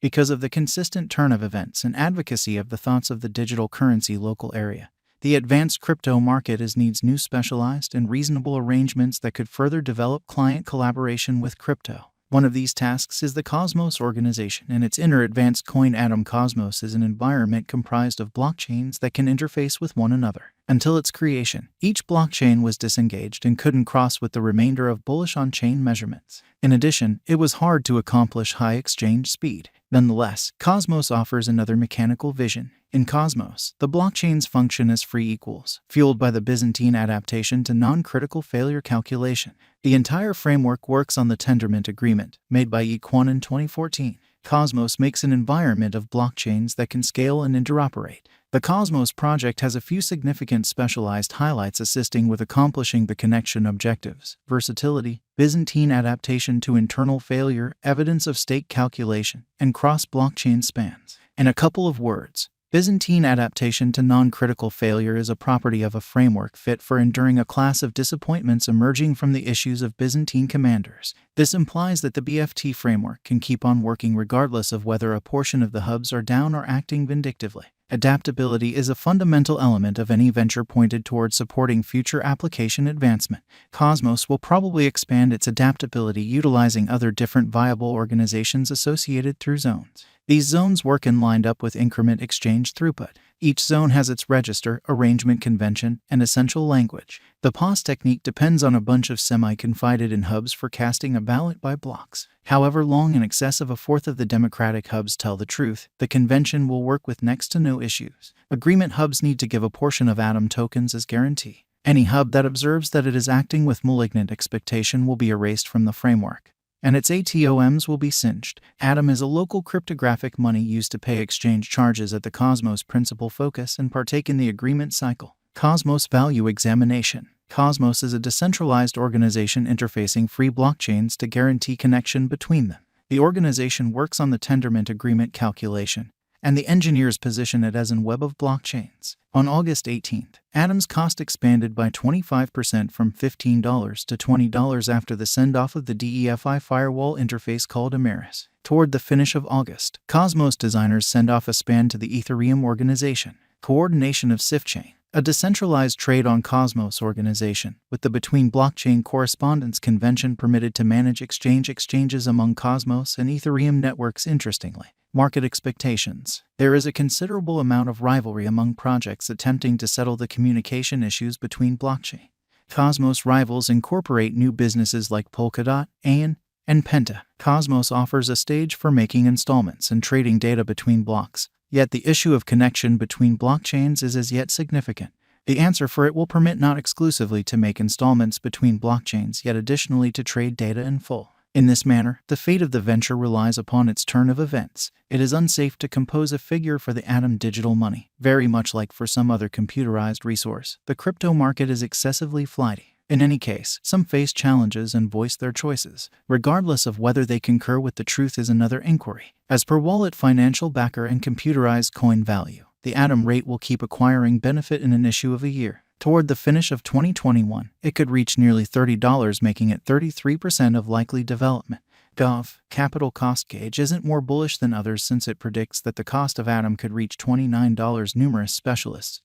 because of the consistent turn of events and advocacy of the thoughts of the digital currency local area. The advanced crypto market needs new specialized and reasonable arrangements that could further develop client collaboration with crypto. One of these tasks is the Cosmos organization and its inner advanced coin atom. Cosmos is an environment comprised of blockchains that can interface with one another. Until its creation, each blockchain was disengaged and couldn't cross with the remainder of bullish on-chain measurements. In addition, it was hard to accomplish high exchange speed. Nonetheless, Cosmos offers another mechanical vision. In Cosmos, the blockchains function as free equals, fueled by the Byzantine adaptation to non-critical failure calculation. The entire framework works on the Tendermint Agreement, made by Equan in 2014. Cosmos makes an environment of blockchains that can scale and interoperate. The Cosmos project has a few significant specialized highlights assisting with accomplishing the connection objectives: versatility, Byzantine adaptation to internal failure, evidence of stake calculation, and cross-blockchain spans. In a couple of words, Byzantine adaptation to non-critical failure is a property of a framework fit for enduring a class of disappointments emerging from the issues of Byzantine commanders. This implies that the BFT framework can keep on working regardless of whether a portion of the hubs are down or acting vindictively. Adaptability is a fundamental element of any venture pointed towards supporting future application advancement. Cosmos will probably expand its adaptability utilizing other different viable organizations associated through zones. These zones work in lined up with increment exchange throughput. Each zone has its register, arrangement convention, and essential language. The POS technique depends on a bunch of semi-confided in hubs for casting a ballot by blocks. However long in excess of a fourth of the democratic hubs tell the truth, the convention will work with next to no issues. Agreement hubs need to give a portion of Atom tokens as guarantee. Any hub that observes that it is acting with malignant expectation will be erased from the framework, and its ATOMs will be cinched. Atom is a local cryptographic money used to pay exchange charges at the Cosmos principal focus and partake in the agreement cycle. Cosmos Value Examination. Cosmos is a decentralized organization interfacing free blockchains to guarantee connection between them. The organization works on the Tendermint Agreement calculation, and the engineers position it as a web of blockchains. On August 18th, Atom's cost expanded by 25% from $15 to $20 after the send-off of the DEFI firewall interface called emeris. Toward the finish of August, Cosmos designers send off a span to the Ethereum organization, Coordination of SIFChain, a decentralized trade on Cosmos organization, with the Between Blockchain Correspondence Convention permitted to manage exchanges among Cosmos and Ethereum networks. Interestingly, market expectations. There is a considerable amount of rivalry among projects attempting to settle the communication issues between blockchain. Cosmos rivals incorporate new businesses like Polkadot, AIN, and Penta. Cosmos offers a stage for making installments and trading data between blocks, yet the issue of connection between blockchains is as yet significant. The answer for it will permit not exclusively to make installments between blockchains, yet additionally to trade data in full. In this manner, the fate of the venture relies upon its turn of events. It is unsafe to compose a figure for the Atom digital money. Very much like for some other computerized resource, the crypto market is excessively flighty. In any case, some face challenges and voice their choices. Regardless of whether they concur with the truth is another inquiry. As per wallet financial backer and computerized coin value, the Atom rate will keep acquiring benefit in an issue of a year. Toward the finish of 2021, it could reach nearly $30, making it 33% of likely development. Gov. Capital Cost Gauge isn't more bullish than others since it predicts that the cost of Atom could reach $29. Numerous specialists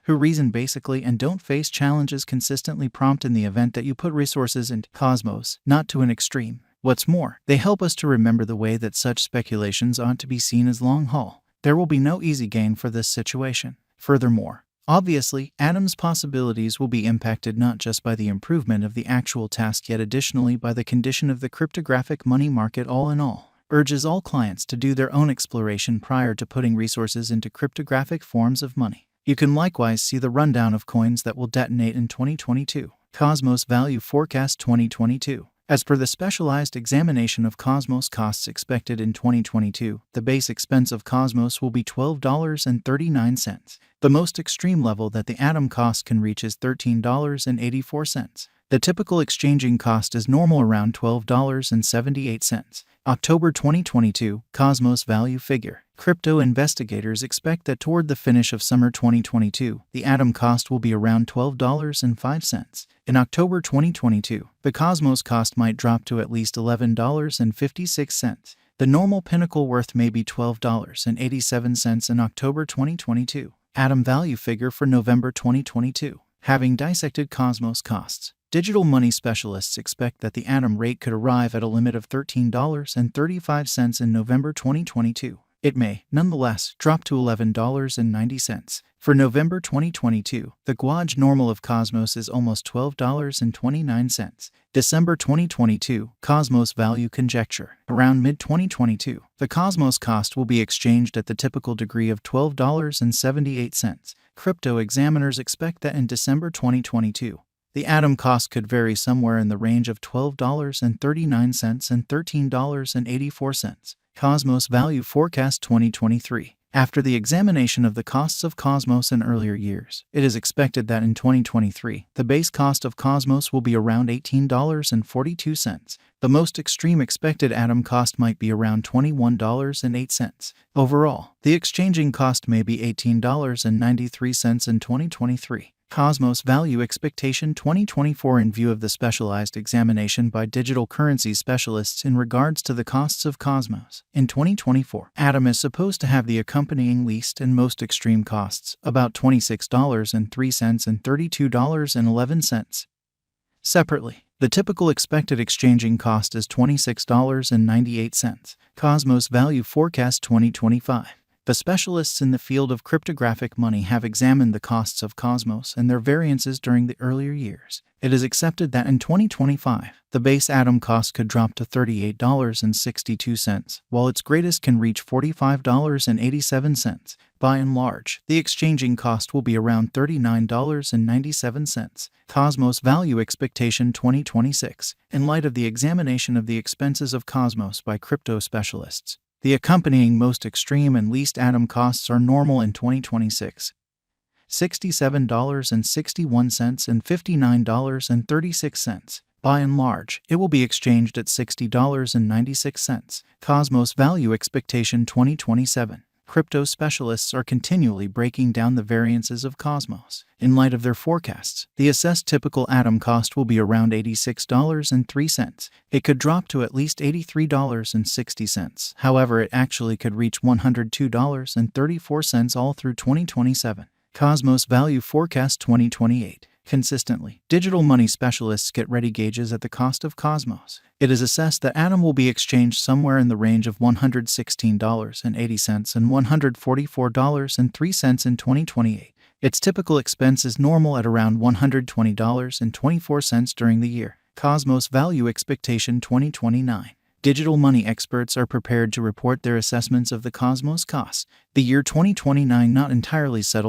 who reason basically and don't face challenges consistently prompt in the event that you put resources into Cosmos, not to an extreme. What's more, they help us to remember the way that such speculations ought to be seen as long haul. There will be no easy gain for this situation. Furthermore, obviously, Atom's possibilities will be impacted not just by the improvement of the actual task yet additionally by the condition of the cryptographic money market. All in all, urges all clients to do their own exploration prior to putting resources into cryptographic forms of money. You can likewise see the rundown of coins that will detonate in 2022. Cosmos Value Forecast 2022. As per the specialized examination of Cosmos costs expected in 2022, the base expense of Cosmos will be $12.39. The most extreme level that the Atom cost can reach is $13.84. The typical exchanging cost is normal around $12.78. October 2022, Cosmos Value Figure. Crypto investigators expect that toward the finish of summer 2022, the Atom cost will be around $12.05. In October 2022, the Cosmos cost might drop to at least $11.56. The normal pinnacle worth may be $12.87 in October 2022. Atom value figure for November 2022. Having dissected Cosmos costs, digital money specialists expect that the atom rate could arrive at a limit of $13.35 in November 2022. It may, nonetheless, drop to $11.90. For November 2022, the gauge normal of Cosmos is almost $12.29. December 2022, Cosmos value conjecture. Around mid-2022, the Cosmos cost will be exchanged at the typical degree of $12.78. Crypto examiners expect that in December 2022, the atom cost could vary somewhere in the range of $12.39 and $13.84. Cosmos Value Forecast 2023. After the examination of the costs of Cosmos in earlier years, it is expected that in 2023, the base cost of Cosmos will be around $18.42. The most extreme expected atom cost might be around $21.08. Overall, the exchanging cost may be $18.93 in 2023. Cosmos Value Expectation 2024. In view of the specialized examination by digital currency specialists in regards to the costs of Cosmos, in 2024, Atom is supposed to have the accompanying least and most extreme costs, about $26.03 and $32.11. Separately, the typical expected exchanging cost is $26.98. Cosmos Value Forecast 2025. The specialists in the field of cryptographic money have examined the costs of Cosmos and their variances during the earlier years. It is accepted that in 2025, the base atom cost could drop to $38.62, while its greatest can reach $45.87. By and large, the exchanging cost will be around $39.97. Cosmos Value Expectation 2026. In light of the examination of the expenses of Cosmos by crypto specialists, the accompanying most extreme and least atom costs are normal in 2026. $67.61 and $59.36. By and large, it will be exchanged at $60.96. Cosmos Value Expectation 2027. Crypto specialists are continually breaking down the variances of Cosmos. In light of their forecasts, the assessed typical atom cost will be around $86.03. It could drop to at least $83.60. However, it actually could reach $102.34 all through 2027. Cosmos Value Forecast 2028. Consistently, digital money specialists get ready gauges at the cost of Cosmos. It is assessed that Atom will be exchanged somewhere in the range of $116.80 and $144.03 in 2028. Its typical expense is normal at around $120.24 during the year. Cosmos Value Expectation 2029. Digital money experts are prepared to report their assessments of the Cosmos cost. The year 2029 not entirely settled.